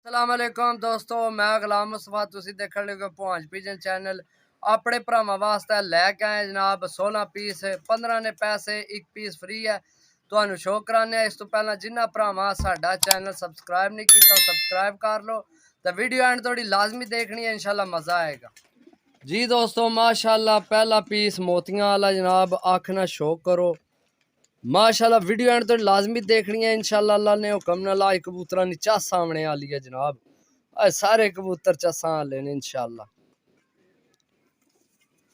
अस्सलामुअलैकुम दोस्तों, मैं गुलाम मुस्तफा तुसी देखण लगे पहुंच पिजन चैनल अपने भरावां वास्ते लैके आए जनाब 16 पीस 15 ने पैसे एक पीस फ्री है। ਤੁਹਾਨੂੰ ਸ਼ੋ ਕਰਾਨੇ ਇਸ ਤੋਂ ਪਹਿਲਾਂ ਜਿੰਨਾ ਭਰਾਵਾਂ ਸਾਡਾ ਚੈਨਲ ਸਬਸਕ੍ਰਾਈਬ ਨਹੀਂ ਕੀਤਾ ਸਬਸਕ੍ਰਾਈਬ ਕਰ ਲਓ ਤੇ ਵੀਡੀਓ ਐਂਡ ਥੋੜੀ ਲਾਜ਼ਮੀ ਦੇਖਣੀ है, इंशाल्लाह मज़ा आएगा जी। दोस्तों माशाल्लाह पहला पीस मोतियां वाला जनाब आखना शो करो माशाल्लाह। वीडियो एंड तो लाजमी देखनी है इंशाल्लाह। अल्लाह ने हुक्म न लाई कबूतरा नी चास सामने वाली है जनाब। सारे कबूतर चासा वाले ने इंशाल्लाह।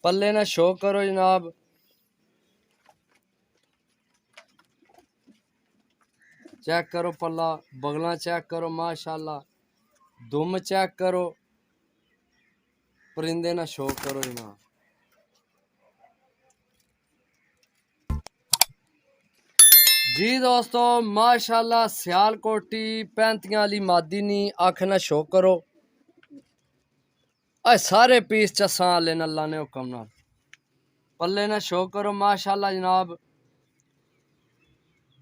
पल्ले ना शो करो जनाब। चेक करो पल्ला, बगला चेक करो माशाल्लाह। दुम चेक करो, परिंदे ना शो करो जनाब। जी दोस्तों माशाल्लाह सियालकोटी पैंतियां वाली मादी नी आखना शो करो। सारे पीस चसा वाले अल्लाह ने हुक्म नाल। पल्ले ना शो करो माशाल्लाह जनाब।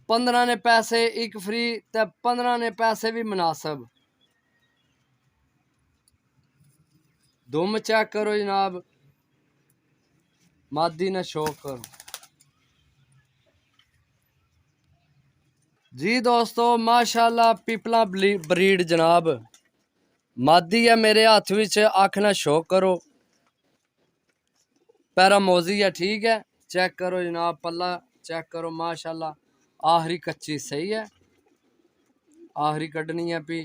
15 ने पैसे एक फ्री ते 15 ने पैसे भी मुनासिब। दुम चेक करो जनाब। मादी ना शो करो जी दोस्तों माशाल्लाह पिपला ब्रीड जनाब। मादी है मेरे हाथ विच आखना शो करो। पैरामोजी है ठीक है। चेक करो जनाब, पल्ला चेक करो माशाल्लाह। आखिरी कच्ची सही है, आखिरी कड्ढनी है पी।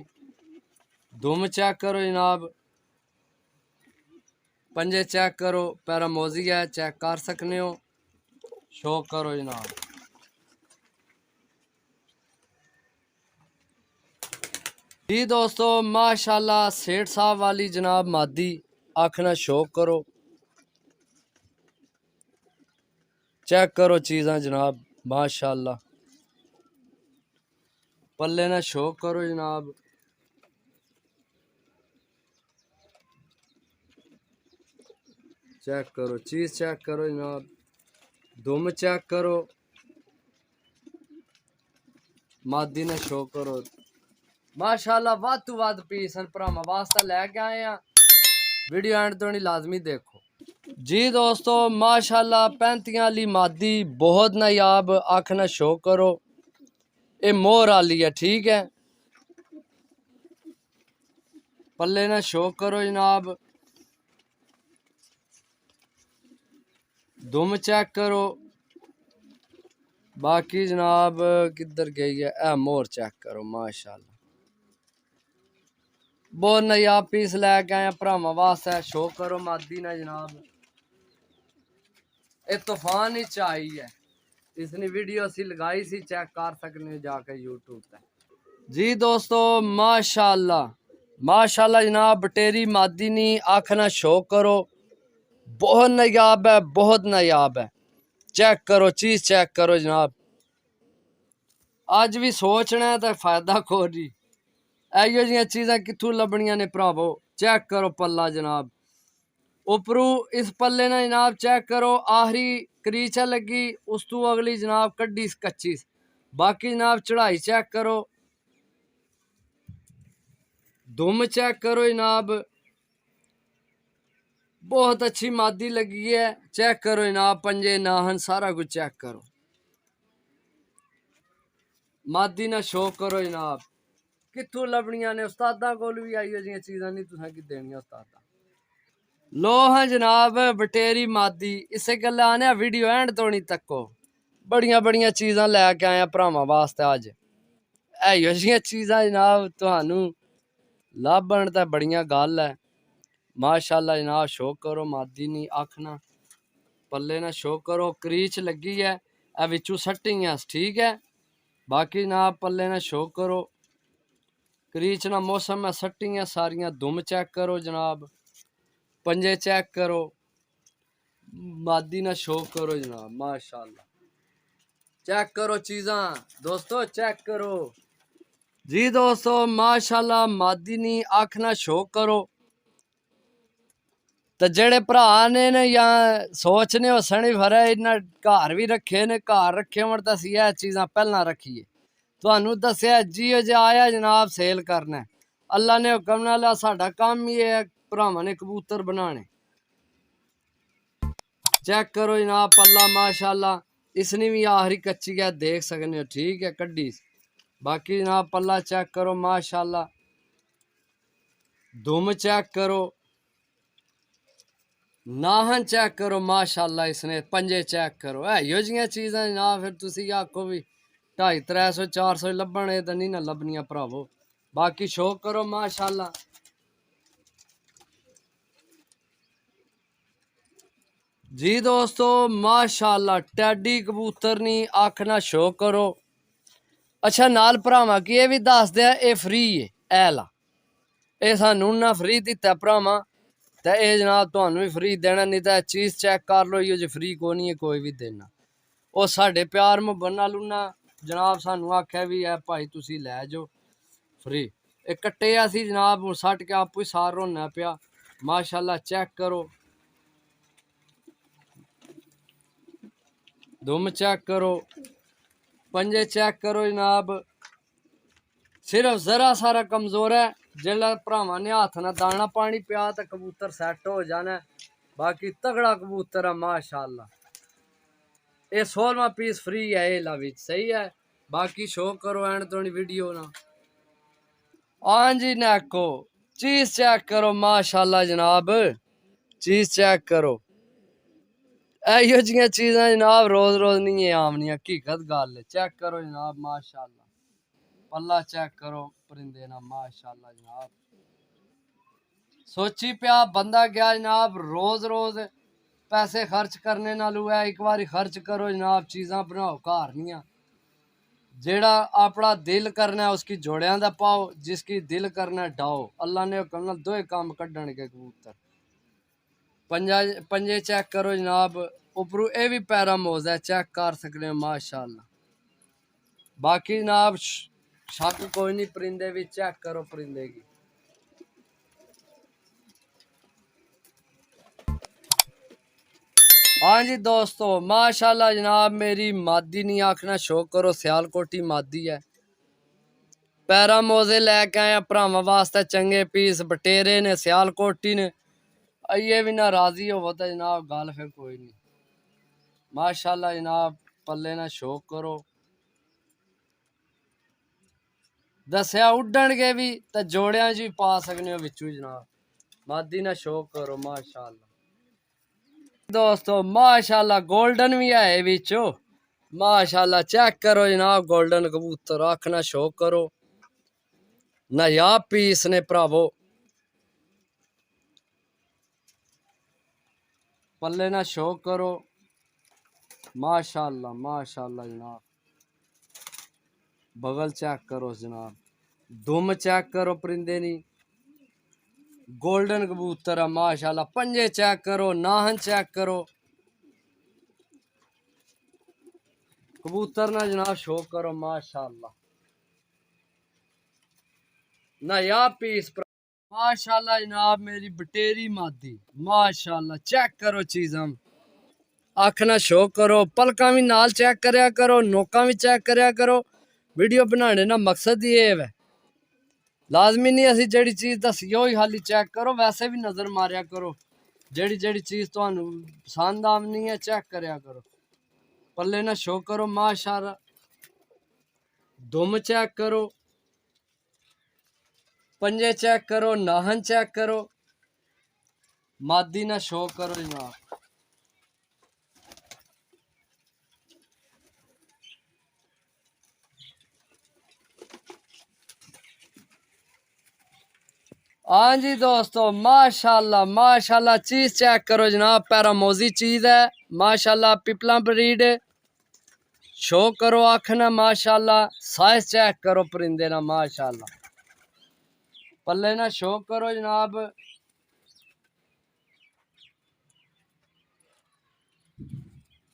दुम चेक करो जनाब। पंजे चेक करो, पैरामोजी है चेक कर सकने हो। शो करो जनाब। जी दोस्तों माशाल्लाह सेठ साहब वाली जनाब मादी आखना शो करो। चेक करो चीज़ां जनाब माशाल्लाह। पल्ले ना शो करो जनाब। चेक करो चीज़ चेक करो जनाब। दुम चेक करो। मादी ना शो करो माशाल्लाह। वध तो वध पीस भरावां वास्ते लैके आए हैं। वीडियो एंड तो नहीं लाजमी देखो जी दोस्तों माशाल्लाह। 35 वाली मादी बहुत नायाब आखना शो करो। ये मोर वाली है ठीक है। पल्ले ना शो करो जनाब। दुम चेक करो। बाकी जनाब किधर गई है ए मोर चेक करो माशाल्लाह। बहुत नायाब पीस लैके आए भरावां वास्ते। शो करो मादी ना जनाब। ये तूफान ही आई है। इसने वीडियो असी लगाई सी चेक कर सकने जाके यूट्यूब पे जी दोस्तों माशाल्लाह। माशाल्लाह जनाब बटेरी मादी नी आखना शो करो। बहुत नायाब है, बहुत नायाब है। चेक करो चीज चेक करो जनाब। अज भी सोचना है तो फायदा कोई। इहो जी चीज़ां कित्थों लभनियां ने भरावो। चेक करो पल्ला जनाब। उपरू इस पल्ले ने जनाब चेक करो आखिरी क्रीच है लगी। उस तू अगली जनाब कड्डी कच्ची। बाकी जनाब चढ़ाई चेक करो। दुम चेक करो जनाब। बहुत अच्छी मादी लगी है। चेक करो जनाब पंजे नाहन सारा कुछ चेक करो। मादी ना शो करो जनाब। कित्थों लभनियां ने उस्तादा कोल भी आइयो जियां चीज़ां नहीं तुसां की देनियां उस्तादा। लो हाँ जनाब बटेरी मादी। इसे गल्ला आने वीडियो एंड तो नहीं तको। बड़िया बड़िया चीज़ां लैके आए भरावां वास्ते अज। इहो जिहियां चीज़ां जनाब तुहानू लाभन ते बड़िया गल है माशाल्लाह जनाब। शो करो मादी नी आखना। पल्ले ना शो करो क्रीच लगी है विचू सट्टी है ठीक है। बाकी जनाब पल्ले ना शो करो। क्रीच ना मौसम है सट्टी है सारियां। दुम चेक करो जनाब। पंजे चेक करो। मादी ना शो करो जनाब माशाल्लाह। चेक करो चीज़ां दोस्तों चेक करो जी दोस्तों माशाल्लाह। मादी नी आखना शो करो। तो जेड़े भरा ने न या सोचने हो सनी भरे इन्ना घर भी रखे ने घर रखे होण तां असीं यह चीज़ां पहला रखिए। तुहानू दस्या जियो जे आया जनाब सेल करना अल्लाह ने हुक्म नाल साडा काम ही है भरावां ने कबूतर बनाने। चेक करो जनाब पल्ला माशाल्लाह, इसने भी आखिरी कच्ची है देख सकते हो, ठीक है कड्डी। बाकी जनाब पल्ला चेक करो माशाल्लाह, दुम चेक करो, नाहन चेक करो माशाल्लाह, इसने पंजे चेक करो। है यो जियां चीज़ां जनाब फिर तुसी आखो भी 250 300 400 लब्भण ते नहीं ना लब्भनियां भरावो। बाकी शौक करो माशाल्लाह। जी दोस्तों माशाल्लाह टैडी कबूतर नहीं आखना शौक करो। अच्छा नाल भरावां की ये भी दस दिया ये फ्री है ऐला, ये सानू ना फ्री दिता भरावां ते ये जनाब तुहानू भी फ्री देना, नहीं तो चीज़ चेक कर लो यो जो फ्री को नहीं है कोई भी देना। वो साढ़े प्यार मुहब्बत नाल उन्ना जनाब सानू आख्या भी है भाई तुसी लै जाओ फ्री। ये कट्टे असी जनाब सट के आपू ही सार रोना पिया माशाल्लाह। चेक करो दुम चेक करो, पंजे चेक करो जनाब। सिर्फ जरा सारा कमजोर है, जिसले भरावां ने हाथ ना दाना पानी पिया तो कबूतर सैट हो जाना। बाकी तगड़ा कबूतर है माशाल्लाह। ये 16वां पीस फ्री है एला विच, सही है। बाकी शो करो एंड तो वीडियो ना। हाँ जी नैको चीज चेक करो माशाल्लाह जनाब, चीज चेक करो। इहो जियां चीज़ां जनाब रोज रोज नहीं आमनियां, हकीकत गल है। चेक करो जनाब माशाल्लाह, पल्ला चेक करो परिंदे ना माशाल्लाह जनाब। सोची पिया बंदा गया जनाब रोज रोज पैसे खर्च करने नालू है एक बारी खर्च करो जनाब, चीज़ां बनाओ घर नियां। जेड़ा अपना दिल करना है उसकी जोड़ियां दा पाओ, जिसकी दिल करना है डाओ। अल्लाह ने हुक्म दो काम कड्ढण के कबूतर। पंजे चेक करो जनाब, उपरू ये भी पैरा मोज है चेक कर सकते हो माशाल्लाह। बाकी जनाब शक कोई नहीं परिंदे भी, चेक करो परिंदे की। हाँ जी दोस्तों माशाल्लाह जनाब मेरी मादी नहीं आखना शौक करो, सियालकोटी मादी है। पैरा मोजे लैके आए भरावां वास्ते चंगे पीस, बटेरे ने सियालकोटी ने। आइए भी ना राजी हो तो जनाब गल फिर कोई नहीं माशाल्लाह जनाब। पल्ले ना शौक करो, दसिया उड्डण के भी तो जोड़ियां च भी पा सकने हो बिचू जनाब। मादी ना शौक करो माशाल्लाह। दोस्तों माशाल्लाह गोल्डन भी है बिचो माशाल्लाह। चेक करो जनाब गोल्डन कबूतर आखना शौक करो, नायाब पीस ने भरावो। पल्ले ना शौक करो माशाल्लाह माशाल्लाह जनाब। बगल चेक करो जनाब, दुम चेक करो परिंदे नी, गोल्डन कबूतर है माशाल्लाह। पंजे चेक करो, नाहन चेक करो, कबूतर ना जनाब शौक करो माशाल्लाह। नायाब पीस माशाल्लाह जनाब मेरी बटेरी मादी माशाल्लाह। चेक करो चीज़ां आखना शौक करो, पलका भी नाल चेक करया करो, नोका भी चेक करया करो। वीडियो बनाने ना मकसद ये है लाजमी नहीं असी जेड़ी चीज़ दसी ही खाली चेक करो, वैसे भी नज़र मारिया करो। जेड़ी जेड़ी चीज़ तुहानू पसंद आनी है चेक करया करो। पल्ले ना शो करो माशाल्लाह, दुम चेक करो, पंजे चेक करो, नाहन चेक करो, मादी ना शो करो जनाब। हाँ जी दोस्तों माशाल्लाह माशाल्लाह चीज चेक करो जनाब, पैरामोजी चीज है माशाल्लाह। पिपला ब्रीड शो करो आखना माशाल्लाह। साइज चेक करो परिंदे ना माशाल्लाह। पल्ले ना शो करो जनाब,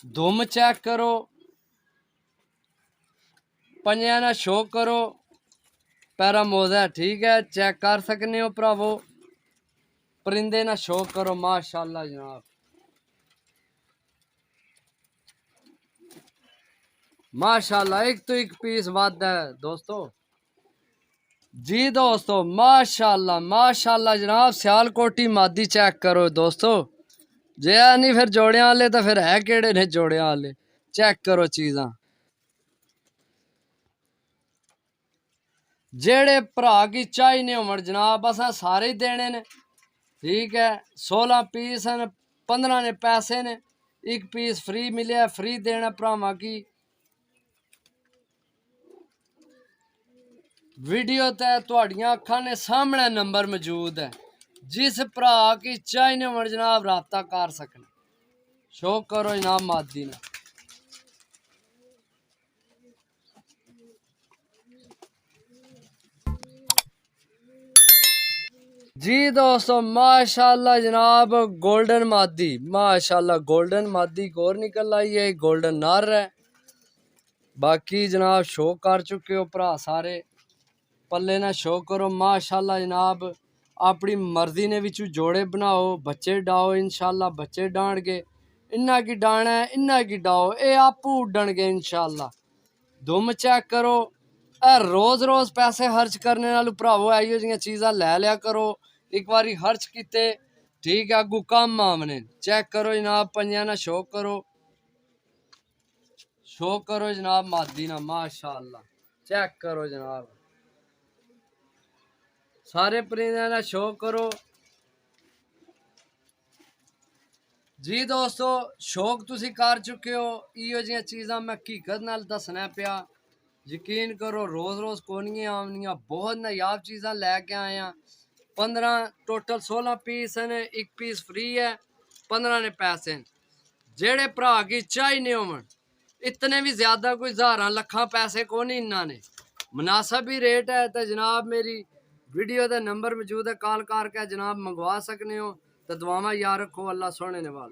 दुम चेक करो, पंजा ना शो करो। पैरामोज है ठीक है, चेक कर सकने हो भरावो। परिंदे ना शो करो माशाल्लाह जनाब। माशाल्लाह एक तो एक पीस वादा है दोस्तों। जी दोस्तों माशाल्लाह माशाल्लाह जनाब, सियालकोटी मादी चेक करो दोस्तों। जे है नहीं फिर जोड़ियां वाले तो फिर है केड़े ने जोड़ियां वाले। चेक करो चीज़ां, जेड़े भरा की चाहिए होमन जनाब असा सारे ही देने ने। ठीक है, 16 पीस हैं, 15 ने पैसे ने, एक पीस फ्री मिले, फ्री देना भरावां की। वीडियो ते तुहाड़ियां अखां ने सामने नंबर मौजूद है, जिस भरा की चाहिए होमन जनाब राबता कर सकना। शो करो जनाब मादी ने। जी दोस्तों माशाल्लाह जनाब, गोल्डन मादी माशाल्लाह, गोल्डन मादी और निकल आई है, गोल्डन नार है। बाकी जनाब शो कर चुके हो भरा सारे, पल्ले ना शो करो माशाल्लाह जनाब। अपनी मर्जी ने विचू जोड़े बनाओ, बच्चे डाओ, इंशाल्लाह बच्चे डांगे। इन्ना की डाना है, इन्ना की डाओ, ये आपू उड्डन गए इंशाल्लाह। दुम चेक करो। रोज रोज पैसे खर्च करने नाल भरावो इहो जिहियां चीज़ां लै लिया करो, एक बारी खर्च किते ठीक है अगू कम आमने। चेक करो जनाब, पंजा ना शो करो, शो करो जनाब मादी ना माशाल्लाह। चेक करो जनाब, सारे परिंदे ना शो करो। जी दोस्तों शौक तुसी कर चुके हो, इहो जिहियां चीज़ां मैं हकीकत नाल दसना पिया। यकीन करो रोज रोज कोनियां आमनियां, बहुत नायाब चीज़ां लैके आए हैं। 15 टोटल 16 पीस हैं, एक पीस फ्री है, 15 ने पैसे। जेड़े भरा की चाहिए होमन, इतने भी ज्यादा कोई हज़ारां लखां पैसे को नहीं, इन्ना ने मुनासिब ही रेट है। तो जनाब मेरी वीडियो का नंबर मौजूद है, कॉल करके जनाब मंगवा सकने हो। तो दुआवां याद रखो, अल्लाह सोने ने वाल।